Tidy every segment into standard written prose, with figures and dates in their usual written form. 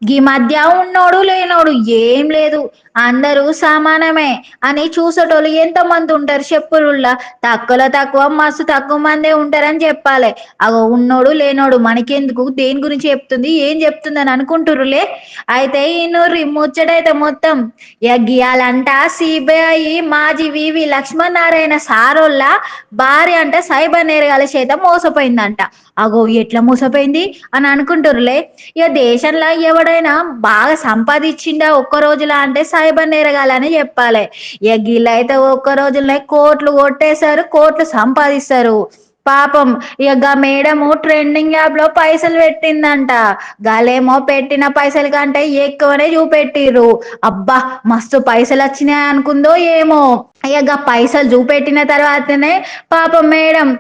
గీ మధ్య ఉన్నోడు లేనోడు ఏం లేదు, అందరూ సమానమే అని చూసేటోళ్ళు ఎంతమంది ఉంటారు చెప్పులుల్లా? తక్కువలో తక్కువ మస్తు తక్కువ మందే ఉంటారని చెప్పాలి. అగో ఉన్నోడు లేనోడు మనకెందుకు, దేని గురించి చెప్తుంది, ఏం చెప్తుంది అని అనుకుంటుర్రులే. అయితే ఈ నూర్రి ముచ్చటైతే మొత్తం గీయాలంట సిబిఐ మాజీ వివి లక్ష్మణనారాయణ సారోళ్ళ భార్య అంట సైబర్ నేరగాల చేత మోసపోయిందంట. అగో ఎట్లా మోసపోయింది అని అనుకుంటుర్రులే. ఇక దేశంలో ఎవడైనా బాగా సంపాదించిండా ఒక్క రోజులా అంటే సైబర్ నేరగాలని చెప్పాలి. ఇక గీళ్ళైతే ఒక్క రోజులనే కోట్లు కొట్టేశారు, కోట్లు సంపాదిస్తారు. పాపం ఇక మేడము ట్రెండింగ్ యాప్ లో పైసలు పెట్టిందంట. గాలేమో పెట్టిన పైసల కంటే ఎక్కువనే చూపెట్టిర్రు. అబ్బా మస్తు పైసలు వచ్చినాయి అనుకుందో ఏమో. ఇక పైసలు చూపెట్టిన తర్వాతనే పాపం మేడం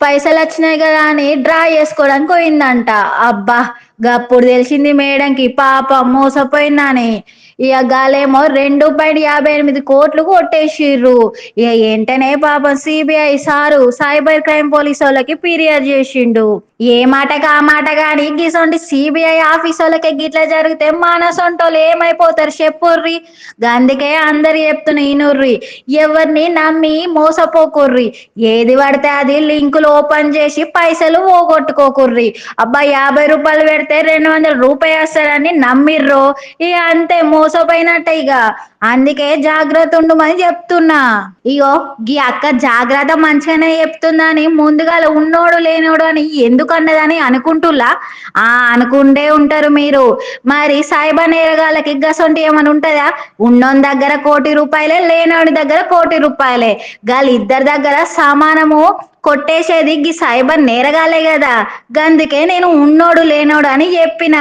పైసలు వచ్చినాయి కదా అని డ్రా చేసుకోవడానికి పోయిందంట. అబ్బా గప్పుడు తెలిసింది మేడంకి పాప మోసపోయిందని. ఇక గాలేమో 2.58 కోట్లు కొట్టేసిర్రు. ఇక ఏంటనే పాపం CBI sir cyber crime police వాళ్ళకి ఫిర్యాదు చేసిండు. ఏ మాటగా ఆ మాట గాని గిసొంటి సిబిఐ ఆఫీస్ వాళ్ళకి గిట్లా జరిగితే మనసొంటోళ్ళు ఏమైపోతారు చెప్పుర్రి. అందుకే అందరు చెప్తున్నా ఈనుర్రి, ఎవరిని నమ్మి మోసపోకుర్రి. ఏది పడితే అది లింకులు ఓపెన్ చేసి పైసలు పోగొట్టుకోకుర్రి. అబ్బా 50 రూపాయలు పెడితే 200 రూపాయలు వస్తారని నమ్మిర్రో ఇక అంతే మోసపోయినట్టే ఇక. అందుకే జాగ్రత్త ఉండమని చెప్తున్నా. ఇగో గీ అక్క జాగ్రత్త మంచిగానే చెప్తుందని ముందుగా ఉన్నోడు లేనోడు అని ఎందుకు అన్నదని అనుకుంటుల్లా? అనుకుంటే ఉంటారు మీరు. మరి సైబర్ నేరగాళ్ళకి గసొంటి ఏమైనా ఉంటుందా? ఉన్నోని దగ్గర 1,00,00,000 రూపాయలే, లేనోడి దగ్గర 1,00,00,000 రూపాయలే. ఇద్దరి దగ్గర సమానము కొట్టేసేది గీ సైబర్ నేరగాలే కదా. గందుకే నేను ఉన్నోడు లేనోడు అని చెప్పిన.